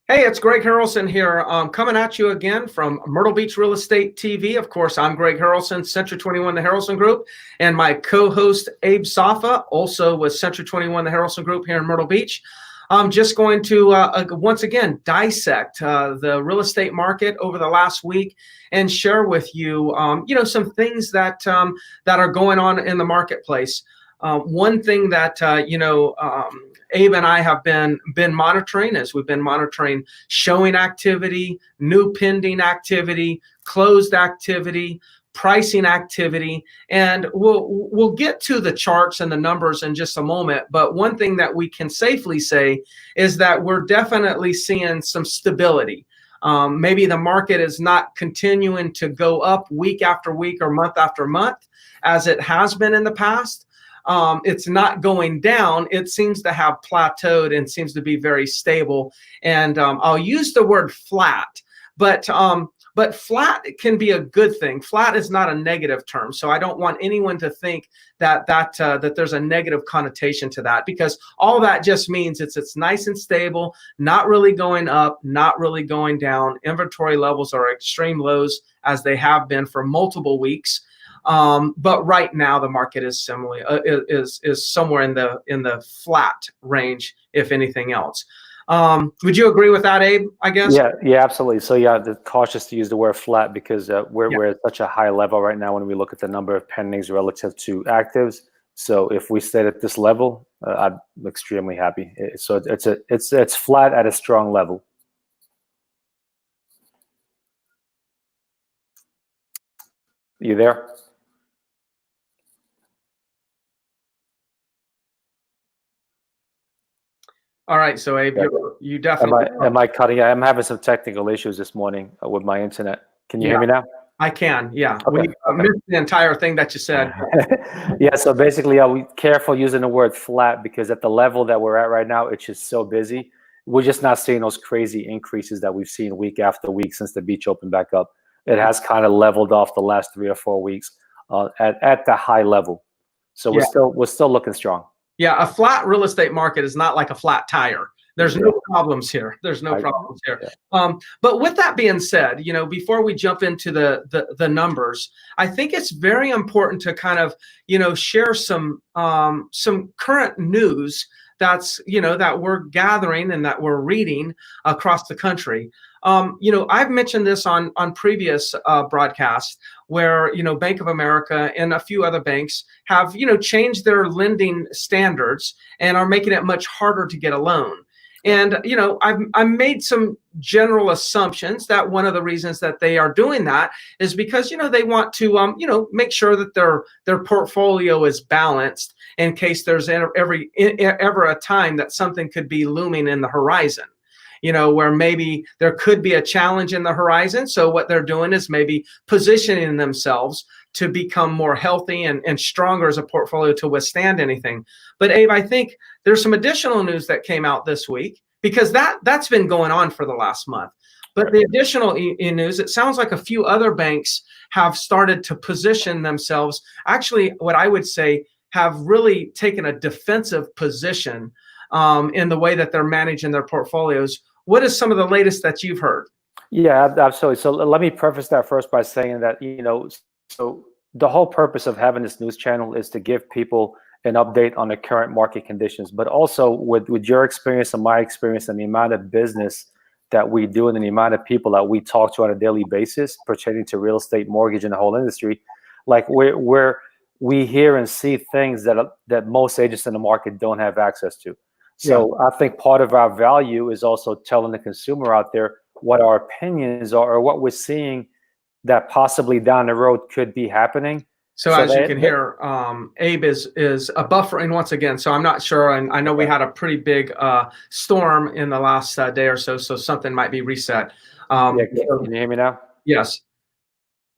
Hey, it's Greg Harrelson here, coming at you again from Myrtle Beach Real Estate TV. Of course, I'm Greg Harrelson, Century 21, the Harrelson Group, and my co-host Abe Safa, also with Century 21, the Harrelson Group here in Myrtle Beach. I'm just going to once again dissect the real estate market over the last week and share with you, some things that that are going on in the marketplace. One thing that Abe and I have been monitoring as we've been monitoring showing activity, new pending activity, closed activity, pricing activity, and we'll get to the charts and the numbers in just a moment. But one thing that we can safely say is that we're definitely seeing some stability. Maybe the market is not continuing to go up week after week or month after month as it has been in the past. It's not going down. It seems to have plateaued and seems to be very stable. And I'll use the word flat, but flat can be a good thing. Flat is not a negative term, so I don't want anyone to think that there's a negative connotation to that, because all that just means it's nice and stable, not really going up, not really going down. Inventory levels are extreme lows as they have been for multiple weeks. But right now the market is similar, is somewhere in the flat range, if anything else. Would you agree with that, Abe? I guess. Yeah, absolutely. So yeah, cautious to use the word flat because we're at such a high level right now when we look at the number of pendings relative to actives. So if we stayed at this level, I'm extremely happy. So it's flat at a strong level. You there? All right, so Abe, you definitely. Am I cutting? I'm having some technical issues this morning with my internet. Can you hear me now? I can, yeah. Okay. We missed the entire thing that you said. Yeah, so basically, we careful using the word flat because at the level that we're at right now, it's just so busy. We're just not seeing those crazy increases that we've seen week after week since the beach opened back up. It has kind of leveled off the last 3 or 4 weeks at the high level. So we're still looking strong. Yeah, a flat real estate market is not like a flat tire. There's no problems here. There's no problems here. But with that being said, before we jump into the numbers, I think it's very important to kind of, share some current news that's, that we're gathering and that we're reading across the country. I've mentioned this on previous broadcasts where, Bank of America and a few other banks have, changed their lending standards and are making it much harder to get a loan. And, I've made some general assumptions that one of the reasons that they are doing that is because, they want to, make sure that their portfolio is balanced in case there's ever a time that something could be looming in the horizon. Where maybe there could be a challenge in the horizon. So what they're doing is maybe positioning themselves to become more healthy and stronger as a portfolio to withstand anything. But Abe, I think there's some additional news that came out this week because that's been going on for the last month. But the additional news, it sounds like a few other banks have started to position themselves. Actually, what I would say have really taken a defensive position in the way that they're managing their portfolios. What is some of the latest that you've heard? Yeah, absolutely. So let me preface that first by saying that, so the whole purpose of having this news channel is to give people an update on the current market conditions, but also with your experience and my experience and the amount of business that we do and the amount of people that we talk to on a daily basis pertaining to real estate, mortgage, and the whole industry, like we hear and see things that most agents in the market don't have access to. So I think part of our value is also telling the consumer out there what our opinions are or what we're seeing that possibly down the road could be happening. So as you can hear, Abe is buffering once again. So I'm not sure. And I know we had a pretty big storm in the last day or so. So something might be reset. Can you hear me now? Yes.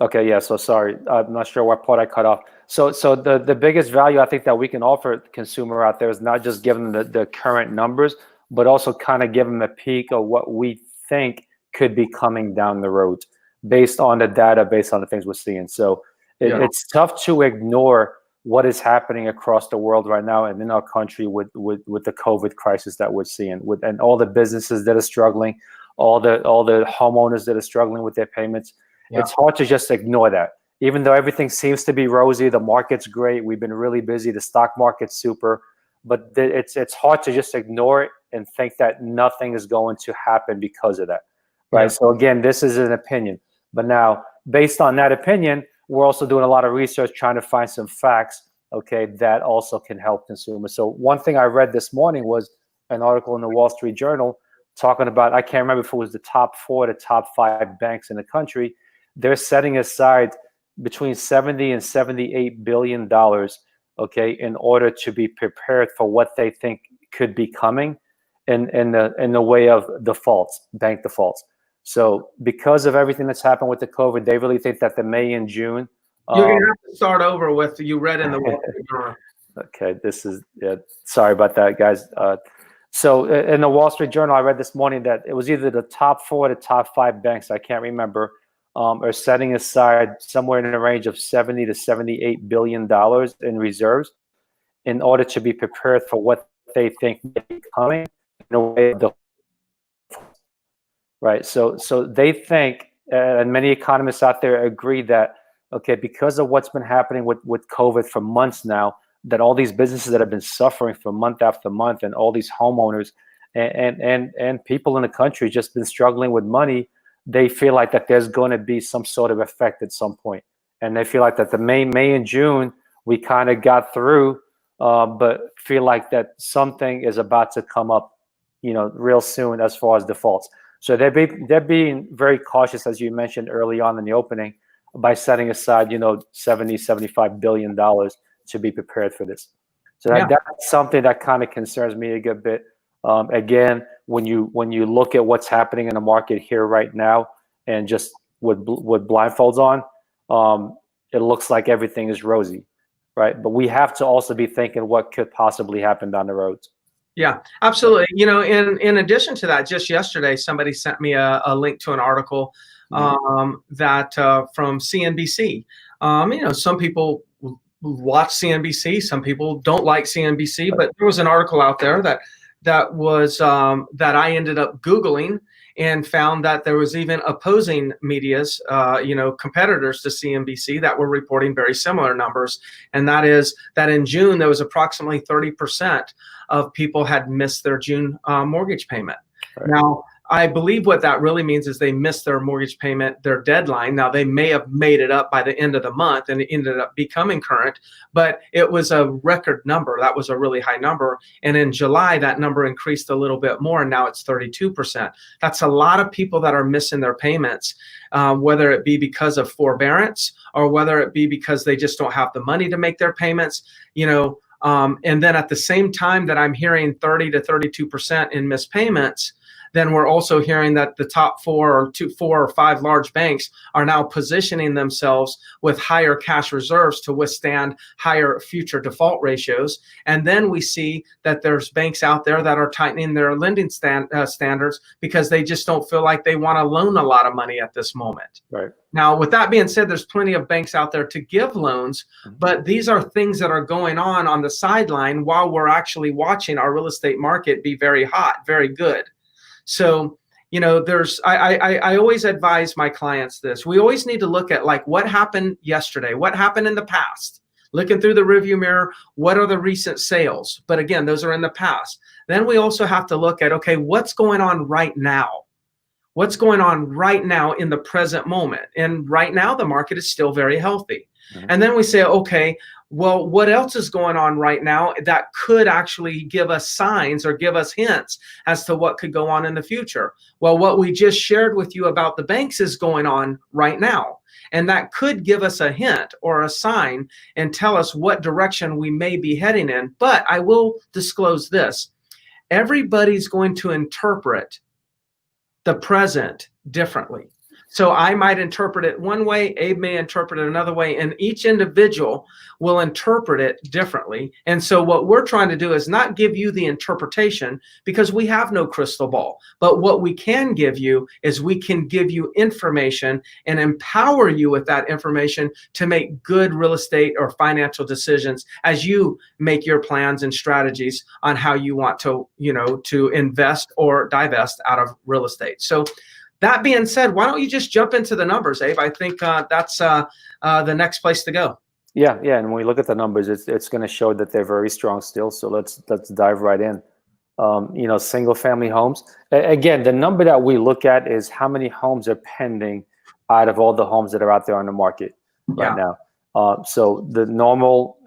Okay, yeah, so sorry. I'm not sure what part I cut off. So the biggest value I think that we can offer the consumer out there is not just giving them the current numbers, but also kind of give them a peek of what we think could be coming down the road based on the data, based on the things we're seeing. So it's tough to ignore what is happening across the world right now and in our country with the COVID crisis that we're seeing, and all the businesses that are struggling, all the homeowners that are struggling with their payments. Yeah. It's hard to just ignore that. Even though everything seems to be rosy, the market's great, we've been really busy, the stock market's super, but it's hard to just ignore it and think that nothing is going to happen because of that, right? Yeah. So again, this is an opinion, but now based on that opinion, we're also doing a lot of research trying to find some facts, okay, that also can help consumers. So one thing I read this morning was an article in the Wall Street Journal talking about, I can't remember if it was the top 4 to top 5 banks in the country. They're setting aside between 70 and 78 billion dollars, okay, in order to be prepared for what they think could be coming in the way of defaults, bank defaults. So because of everything that's happened with the COVID, they really think that the May and June. You're going to have to start over with, you read in the Wall Street Journal. Okay, this is, yeah, sorry about that, guys. So in the Wall Street Journal, I read this morning that it was either the top 4 to top 5 banks, I can't remember, are setting aside somewhere in the range of 70 to 78 billion dollars in reserves in order to be prepared for what they think may be coming in a way of the, right. So they think, and many economists out there agree that, okay, because of what's been happening with COVID for months now, that all these businesses that have been suffering for month after month, and all these homeowners and people in the country just been struggling with money, they feel like that there's going to be some sort of effect at some point. And they feel like that the May and June, we kind of got through, but feel like that something is about to come up, you know, real soon as far as defaults. So they're being very cautious, as you mentioned early on in the opening, by setting aside, you know, 70, 75 billion dollars to be prepared for this. So that's something that kind of concerns me a good bit. Again, when you look at what's happening in the market here right now, and just with blindfolds on, it looks like everything is rosy, right? But we have to also be thinking what could possibly happen down the road. Yeah, absolutely. You know, in addition to that, just yesterday, somebody sent me a link to an article that from CNBC. You know, some people watch CNBC, some people don't like CNBC, but there was an article out there that was that I ended up Googling and found that there was even opposing medias, you know, competitors to CNBC that were reporting very similar numbers. And that is that in June, there was approximately 30% of people had missed their June mortgage payment. Right. Now, I believe what that really means is they missed their mortgage payment, their deadline. Now, they may have made it up by the end of the month and it ended up becoming current, but it was a record number. That was a really high number. And in July, that number increased a little bit more, and now it's 32%. That's a lot of people that are missing their payments, whether it be because of forbearance or whether it be because they just don't have the money to make their payments, you know. And then at the same time that I'm hearing 30 to 32% in missed payments, then we're also hearing that the top 4 or 5 large banks are now positioning themselves with higher cash reserves to withstand higher future default ratios. And then we see that there's banks out there that are tightening their lending standards because they just don't feel like they want to loan a lot of money at this moment. Right. Now, with that being said, there's plenty of banks out there to give loans, but these are things that are going on the sideline while we're actually watching our real estate market be very hot, very good. So, you know, I always advise my clients this. We always need to look at like what happened yesterday, what happened in the past, looking through the rearview mirror, what are the recent sales? But again, those are in the past. Then we also have to look at, okay, what's going on right now? What's going on right now in the present moment? And right now, the market is still very healthy. And then we say, okay, well, what else is going on right now that could actually give us signs or give us hints as to what could go on in the future? Well, what we just shared with you about the banks is going on right now. And that could give us a hint or a sign and tell us what direction we may be heading in. But I will disclose this. Everybody's going to interpret the present differently. So I might interpret it one way, Abe may interpret it another way, and each individual will interpret it differently. And so what we're trying to do is not give you the interpretation, because we have no crystal ball. But what we can give you is we can give you information and empower you with that information to make good real estate or financial decisions as you make your plans and strategies on how you want to, to invest or divest out of real estate. So that being said, why don't you just jump into the numbers, Abe? I think that's the next place to go. Yeah. And when we look at the numbers, it's going to show that they're very strong still. So let's dive right in. Single family homes. Again, the number that we look at is how many homes are pending out of all the homes that are out there on the market right now. So the normal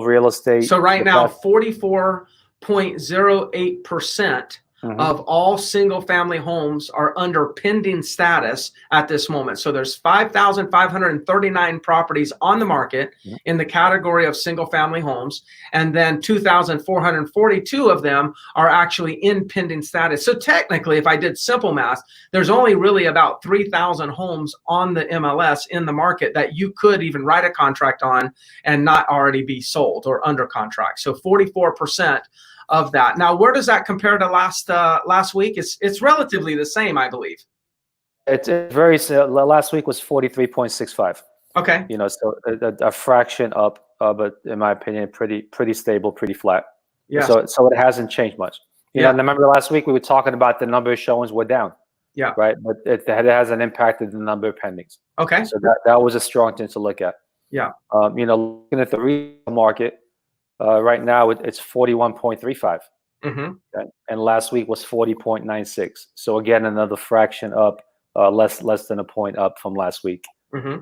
real estate. So right now, 44.08% of all single family homes are under pending status at this moment. So there's 5,539 properties on the market in the category of single family homes. And then 2,442 of them are actually in pending status. So technically, if I did simple math, there's only really about 3,000 homes on the MLS in the market that you could even write a contract on and not already be sold or under contract. So 44% of that. Now, where does that compare to last week? It's relatively the same, I believe. It's very last week was 43.65. Okay. So a fraction up, but in my opinion, pretty stable, pretty flat. Yeah. So it hasn't changed much. And remember last week we were talking about the number of showings were down. Yeah. Right. But it hasn't impacted the number of pendings. Okay. So that was a strong thing to look at. Yeah. Looking at the resale market. Right now, it's 41.35, okay? And last week was 40.96. So again, another fraction up, less than a point up from last week. In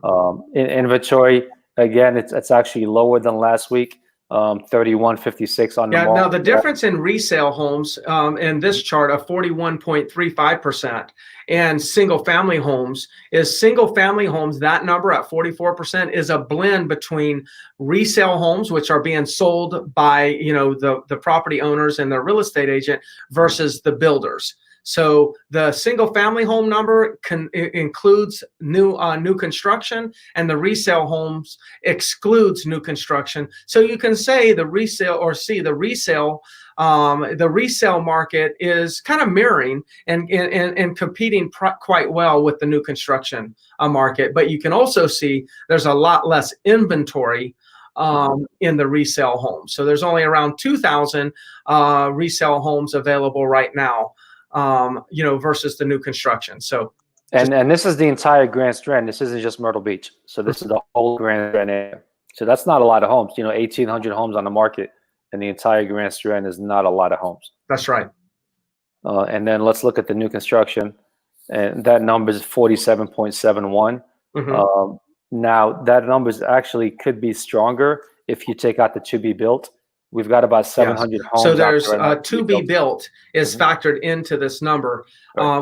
inventory, again, it's actually lower than last week. 31.56 on the market. Now the difference in resale homes in this chart of 41.35% and single family homes is that number at 44% is a blend between resale homes, which are being sold by the property owners and their real estate agent, versus the builders. So the single family home number includes new construction, and the resale homes excludes new construction. So you can say the resale market is kind of mirroring and competing quite well with the new construction market. But you can also see there's a lot less inventory in the resale homes. So there's only around 2,000 resale homes available right now. Versus the new construction. So, and this is the entire Grand Strand. This isn't just Myrtle Beach. So this is the whole Grand Strand area. So that's not a lot of homes. 1,800 homes on the market, and the entire Grand Strand is not a lot of homes. That's right. And then let's look at the new construction, and that number is 47.71. Now that number actually could be stronger if you take out the to be built. We've got about 700 homes. So there's to be built is factored into this number,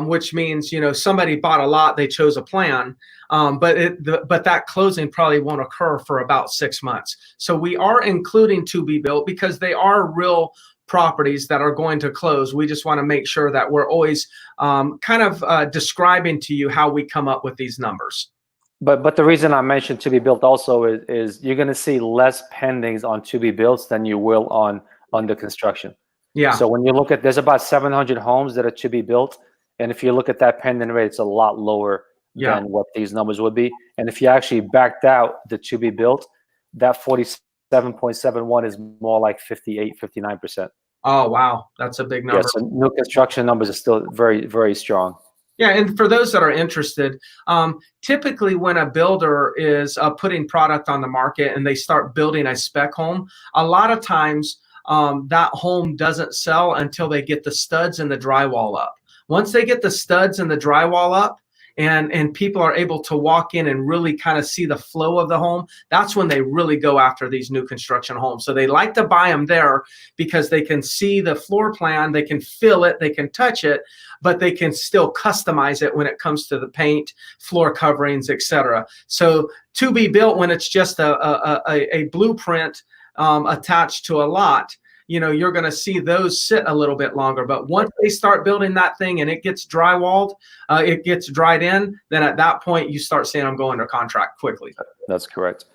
which means somebody bought a lot, they chose a plan, but that closing probably won't occur for about 6 months. So we are including to be built because they are real properties that are going to close. We just want to make sure that we're always describing to you how we come up with these numbers. But the reason I mentioned to be built also is you're going to see less pendings on to be built than you will on under construction. Yeah. So when you look at, there's about 700 homes that are to be built, and if you look at that pending rate, it's a lot lower than what these numbers would be. And if you actually backed out the to be built, that 47.71 is more like 59%. Oh wow, that's a big number. Yeah, so new construction numbers are still very, very strong. Yeah, and for those that are interested, typically when a builder is putting product on the market and they start building a spec home, a lot of times that home doesn't sell until they get the studs and the drywall up. Once they get the studs and the drywall up, and people are able to walk in and really kind of see the flow of the home, that's when they really go after these new construction homes. So they like to buy them there because they can see the floor plan, they can feel it, they can touch it, but they can still customize it when it comes to the paint, floor coverings, etc. So to be built, when it's just a blueprint attached to a lot, you're going to see those sit a little bit longer. But once they start building that thing and it gets drywalled, it gets dried in, then at that point you start seeing them go under contract quickly. That's correct.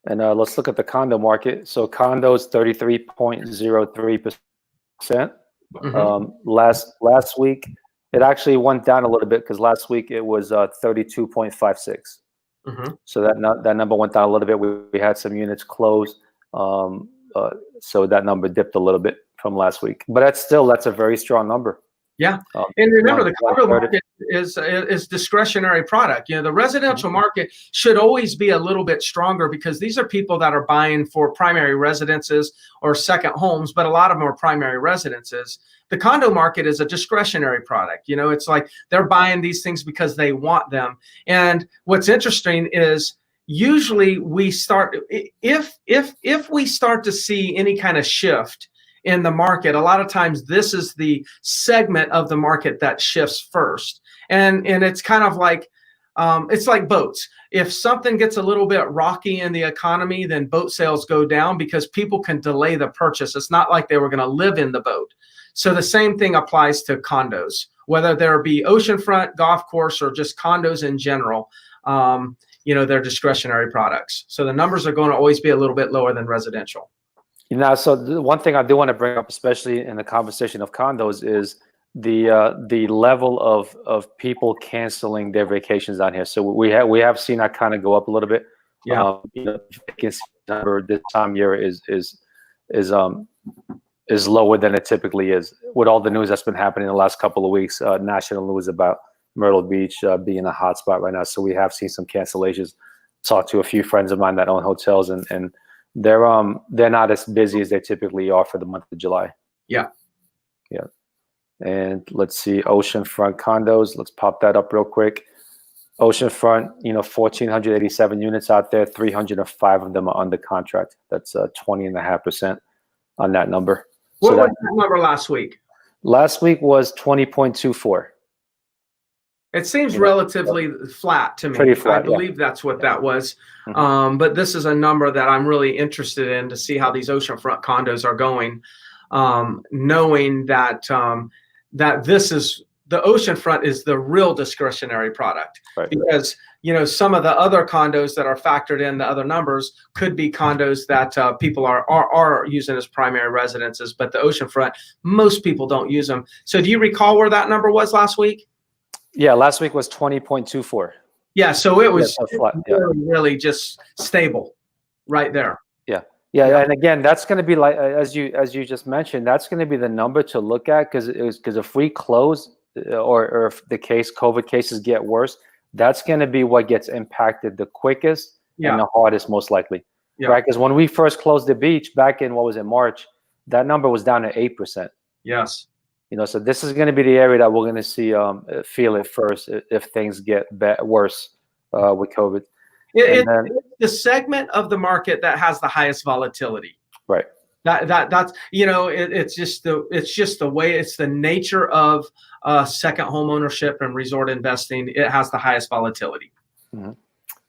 And let's look at the condo market. So condos 33.03%. Last week it actually went down a little bit because last week it was 32.56. So that number went down a little bit. We had some units close, so that number dipped a little bit from last week. But that's a very strong number. Yeah, and remember the condo market is discretionary product. The residential market should always be a little bit stronger because these are people that are buying for primary residences or second homes, but a lot of them are primary residences. The condo market is a discretionary product. It's like they're buying these things because they want them. And what's interesting is usually we start if we start to see any kind of shift in the market, a lot of times this is the segment of the market that shifts first. And it's kind of like, it's like boats. If something gets a little bit rocky in the economy, then boat sales go down because people can delay the purchase. It's not like they were going to live in the boat. So the same thing applies to condos, whether there be oceanfront, golf course, or just condos in general. They're discretionary products. So the numbers are going to always be a little bit lower than residential. So the one thing I do want to bring up, especially in the conversation of condos, is the level of people canceling their vacations down here. So we have seen that kind of go up a little bit. Yeah. Vacancy number this time of year is lower than it typically is. With all the news that's been happening in the last couple of weeks, national news about Myrtle Beach being a hot spot right now. So we have seen some cancellations. Talked to a few friends of mine that own hotels, and they're not as busy as they typically are for the month of July. Yeah. And let's see, oceanfront condos. Let's pop that up real quick. Oceanfront, 1,487 units out there. 305 of them are under contract. That's 20.5% on that number. What was that number last week? Last week was 20.24. It seems relatively flat to me. Pretty flat, I believe that's what that was. But this is a number that I'm really interested in to see how these oceanfront condos are going, knowing that that this is the oceanfront is the real discretionary product. Right. Because some of the other condos that are factored in the other numbers could be condos that people are using as primary residences, but the oceanfront, most people don't use them. So do you recall where that number was last week? Yeah, last week was 20.24. Yeah, so it was really just stable right there. Yeah, and again, that's going to be like as you just mentioned, that's going to be the number to look at because if we close or if the COVID cases get worse, that's going to be what gets impacted the quickest and the hardest, most likely. Right? Because when we first closed the beach back in March, that number was down to 8%. Yes. So this is going to be the area that we're going to see feel it first if things get worse with COVID. It's the segment of the market that has the highest volatility. Right. That's it's just the way, it's the nature of second home ownership and resort investing. It has the highest volatility.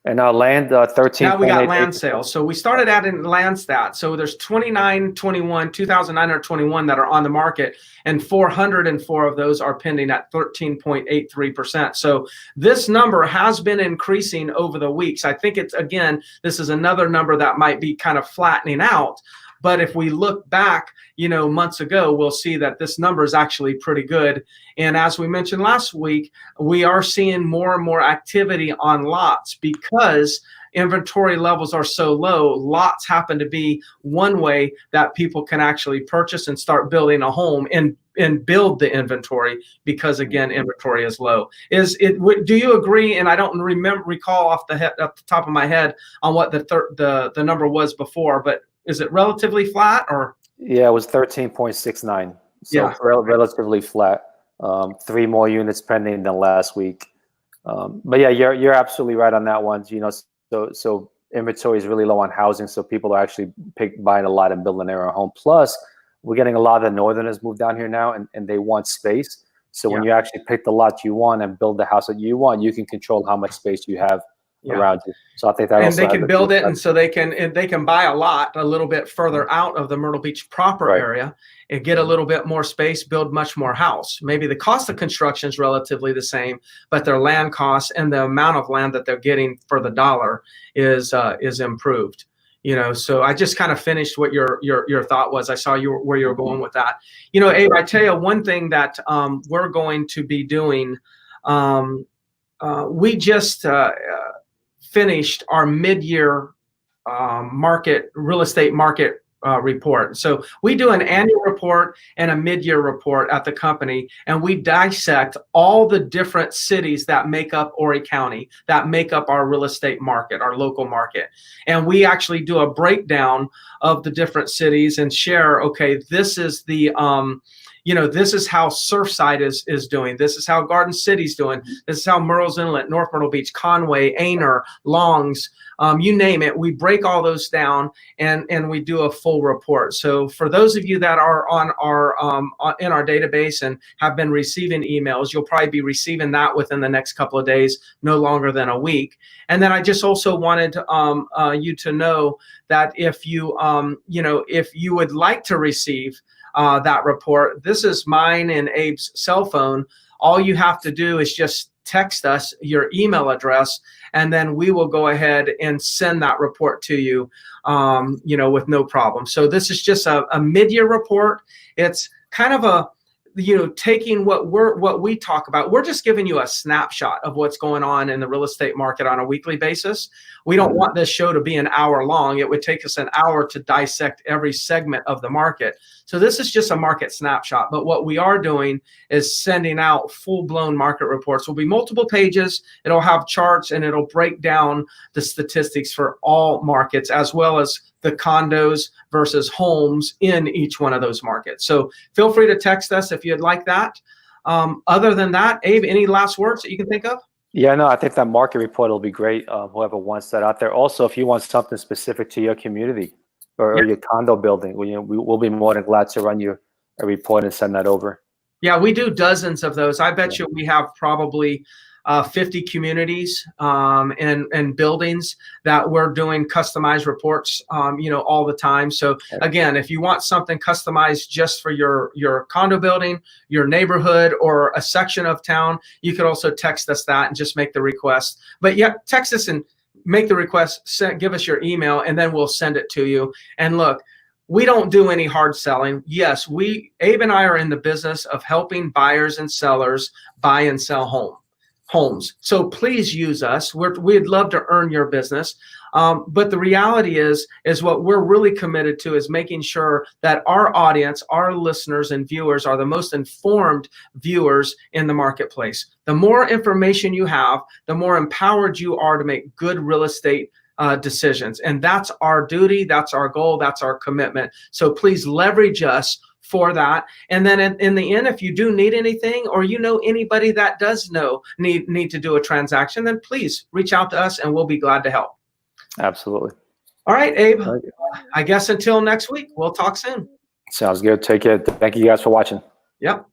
And land 13. Now we got land sales. So we started adding land stats. So there's 2,921 that are on the market, and 404 of those are pending at 13.83%. So this number has been increasing over the weeks. I think this is another number that might be kind of flattening out. But if we look back, months ago, we'll see that this number is actually pretty good. And as we mentioned last week, we are seeing more and more activity on lots because inventory levels are so low. Lots happen to be one way that people can actually purchase and start building a home and build the inventory because, again, inventory is low. Do you agree? And I don't recall off the top of my head on what the number was before, but is it relatively flat or? Yeah, it was 13.69. So relatively flat. 3 more units pending than last week. But yeah, you're absolutely right on that one. So inventory is really low on housing, so people are actually buying a lot and building their own home. Plus, we're getting a lot of the northerners move down here now, and they want space. So when you actually pick the lot you want and build the house that you want, you can control how much space you have Yeah. around you. So I think that And also they has can a build good it, and effect. so they can buy a lot a little bit further out of the Myrtle Beach proper Right. area and get a little bit more space, build much more house. Maybe the cost of construction is relatively the same, but their land costs and the amount of land that they're getting for the dollar is improved. You know, so I just kind of finished what your thought was. I saw where you were going with that. You know, Abe, I tell you one thing that we're going to be doing. We just finished our mid-year real estate market report. So we do an annual report and a mid-year report at the company, and we dissect all the different cities that make up Horry County, that make up our real estate market, our local market. And we actually do a breakdown of the different cities and share, okay, this is the this is how Surfside is doing. This is how Garden City's doing. This is how Murrells Inlet, North Myrtle Beach, Conway, Aner, Longs, you name it. We break all those down and we do a full report. So for those of you that are on our in our database and have been receiving emails, you'll probably be receiving that within the next couple of days, no longer than a week. And then I just also wanted you to know that if you if you would like to receive that report, this is mine and Abe's cell phone. All you have to do is just text us your email address, and then we will go ahead and send that report to you, with no problem. So this is just a mid-year report. It's kind of a, taking what we talk about. We're just giving you a snapshot of what's going on in the real estate market on a weekly basis. We don't want this show to be an hour long. It would take us an hour to dissect every segment of the market. So this is just a market snapshot. But what we are doing is sending out full-blown market reports. It'll be multiple pages. It'll have charts, and it'll break down the statistics for all markets, as well as the condos versus homes in each one of those markets. So feel free to text us if you'd like that. Other than that, Abe, any last words that you can think of? Yeah, no, I think that market report will be great. Whoever wants that out there. Also, if you want something specific to your community or your condo building, we'll be more than glad to run you a report and send that over. Yeah, we do dozens of those. I bet you we have probably 50 communities and buildings that we're doing customized reports, all the time. So again, if you want something customized just for your condo building, your neighborhood, or a section of town, you could also text us that and just make the request. But yeah, text us and make the request, give us your email, and then we'll send it to you. And look, we don't do any hard selling. Yes, Abe and I are in the business of helping buyers and sellers buy and sell homes. So please use us. We'd love to earn your business. But the reality is what we're really committed to is making sure that our audience, our listeners and viewers are the most informed viewers in the marketplace. The more information you have, the more empowered you are to make good real estate decisions. And that's our duty. That's our goal. That's our commitment. So please leverage us for that. And then in the end, if you do need anything, or anybody that does need to do a transaction, then please reach out to us and we'll be glad to help. Absolutely. All right, Abe. I guess until next week, we'll talk soon. Sounds good. Take care. Thank you guys for watching. Yep.